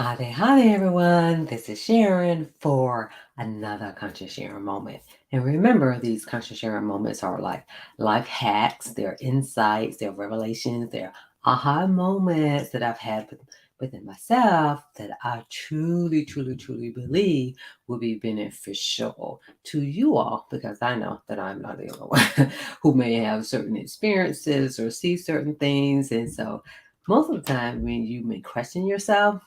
Hi there, everyone. This is Sharon for another conscious sharing moment. And remember, these conscious sharing moments are like life hacks, they're insights, they're revelations, they're aha moments that I've had within myself that I truly believe will be beneficial to you all because I know that I'm not the only one who may have certain experiences or see certain things. And so, most of the time, when you may question yourself,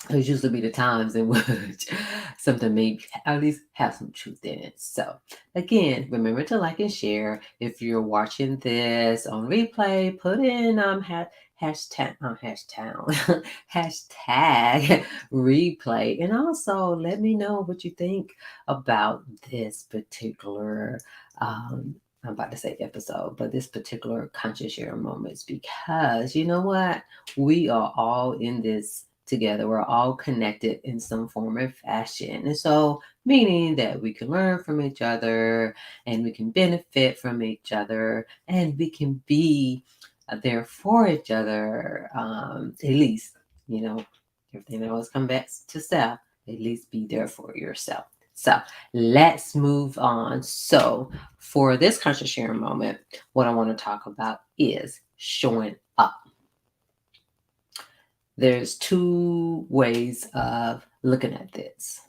those usually be the times in which something may at least have some truth in it. So, again, remember to like and share. If you're watching this on replay, put in hashtag hashtag replay, and also let me know what you think about this particular. I'm about to say episode, but this particular conscious sharing moments, because you know what, we are all in this together. We're all connected in some form or fashion. And so, meaning that we can learn from each other and we can benefit from each other and we can be there for each other. At least, you know, everything always comes back to self. At least be there for yourself. So let's move on. So, for this conscious sharing moment, what I want to talk about is showing up. There's two ways of looking at this.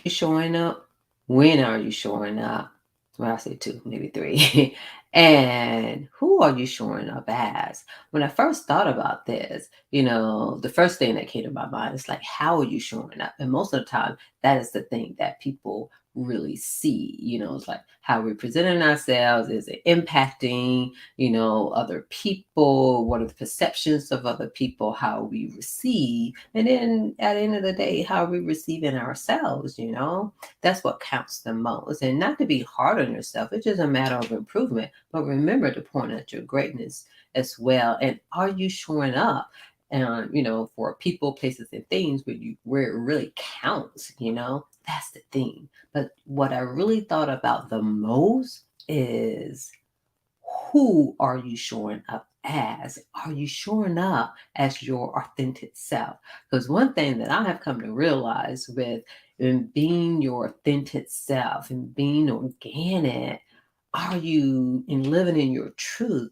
You showing up? When are you showing up? Well, I say two, maybe three. And who are you showing up as? When I first thought about this, the first thing that came to my mind is like, how are you showing up? And most of the time, that is the thing that people really see. It's like how we're presenting ourselves. Is it impacting, other people? What are the perceptions of other people? How we receive? And then at the end of the day, how are we receiving ourselves? That's what counts the most. And not to be hard on yourself, it's just a matter of improvement. But remember to point out your greatness as well. And are you showing up? For people, places, and things where it really counts, that's the thing. But what I really thought about the most is, who are you showing up as? Are you showing up as your authentic self? Because one thing that I have come to realize with in being your authentic self and being organic, are you in living in your truth?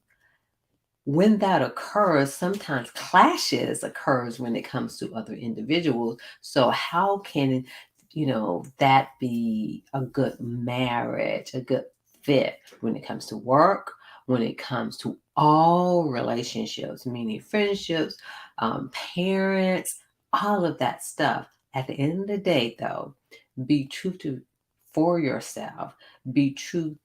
When that occurs, sometimes clashes occurs when it comes to other individuals. So how can that be a good marriage, a good fit when it comes to work, when it comes to all relationships, meaning friendships, parents, all of that stuff. At the end of the day, though, be true to for yourself. Be true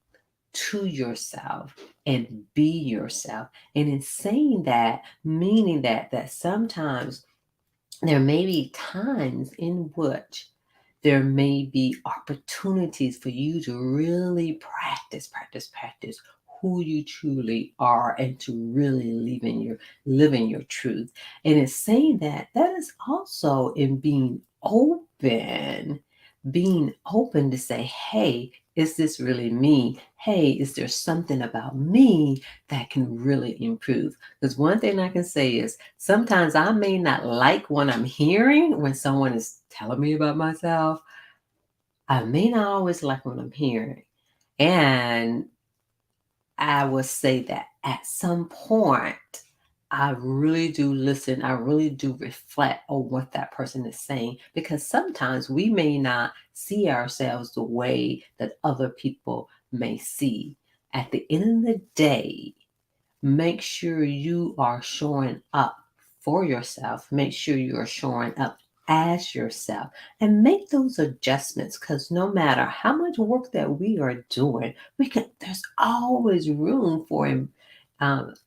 to yourself and be yourself. And in saying that, meaning that sometimes there may be times in which there may be opportunities for you to really practice who you truly are and to really live in your truth. And in saying that is also in being open to say, hey, is this really me? Hey, is there something about me that can really improve? Because one thing I can say is sometimes I may not like what I'm hearing when someone is telling me about myself. I may not always like what I'm hearing. And I would say that at some point, I really do listen. I really do reflect on what that person is saying, because sometimes we may not see ourselves the way that other people may see. At the end of the day, make sure you are showing up for yourself. Make sure you are showing up as yourself and make those adjustments, because no matter how much work that we are doing, there's always room for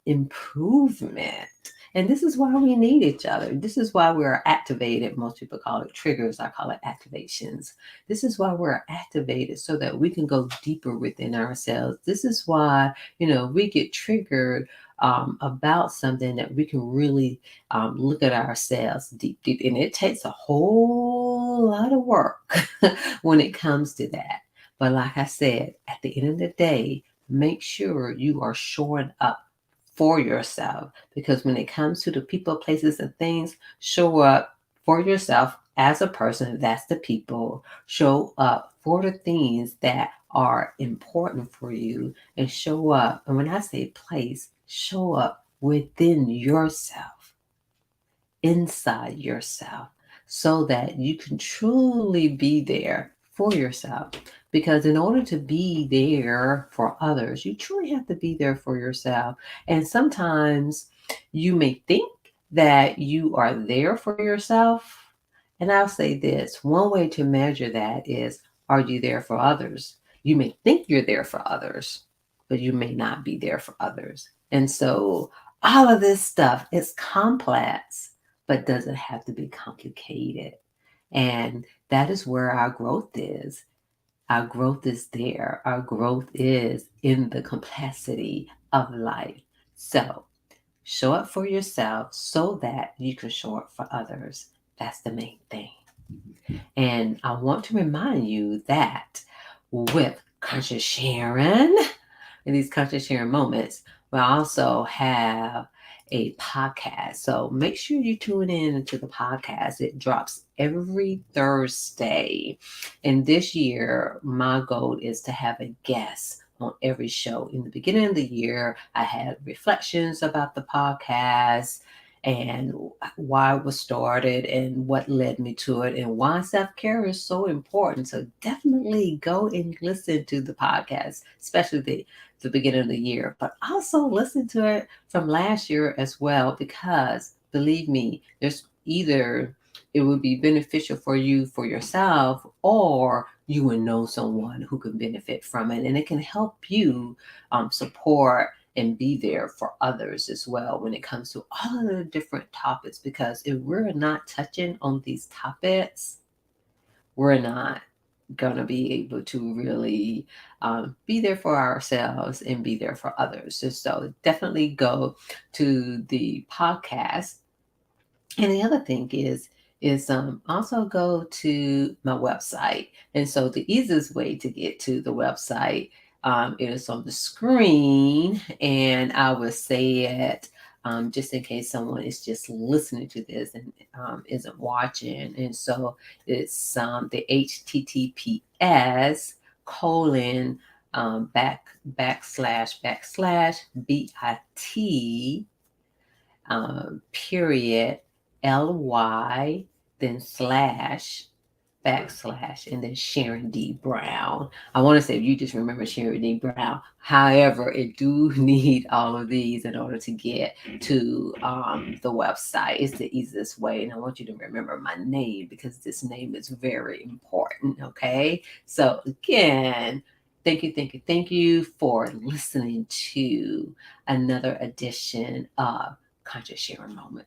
improvement. And this is why we need each other. This is why we're activated. Most people call it triggers. I call it activations. This is why we're activated, so that we can go deeper within ourselves. This is why, we get triggered about something, that we can really look at ourselves deep. And it takes a whole lot of work when it comes to that. But like I said, at the end of the day, make sure you are showing up for yourself. Because when it comes to the people, places, and things, show up for yourself as a person. That's the people. Show up for the things that are important for you, and show up. And when I say place, show up within yourself, inside yourself, so that you can truly be there for yourself. Because in order to be there for others, you truly have to be there for yourself. And sometimes you may think that you are there for yourself. And I'll say this, one way to measure that is, are you there for others? You may think you're there for others, but you may not be there for others. And so all of this stuff is complex, but doesn't have to be complicated. And that is where our growth is. Our growth is there. Our growth is in the complexity of life. So show up for yourself so that you can show up for others. That's the main thing. And I want to remind you that with Conscious Sharon, in these Conscious Sharing moments, we also have a podcast. So make sure you tune in to the podcast. It drops every Thursday. And this year, my goal is to have a guest on every show. In the beginning of the year, I had reflections about the podcast and why it was started and what led me to it and why self-care is so important. So definitely go and listen to the podcast, especially the beginning of the year, but also listen to it from last year as well, because believe me, there's either it would be beneficial for you for yourself, or you would know someone who can benefit from it, and it can help you support and be there for others as well when it comes to all of the different topics. Because if we're not touching on these topics, we're not going to be able to really be there for ourselves and be there for others. And so definitely go to the podcast. And the other thing is also go to my website. And so the easiest way to get to the website is on the screen, and I will say it just in case someone is just listening to this and isn't watching. And so it's the HTTPS colon backslash bit period ly, then slash backslash, and then Sharon D. Brown. I want to say you just remember Sharon D. Brown. However, it do need all of these in order to get to the website. It's the easiest way. And I want you to remember my name, because this name is very important. Okay. So again, thank you for listening to another edition of Conscious Sharing Moment.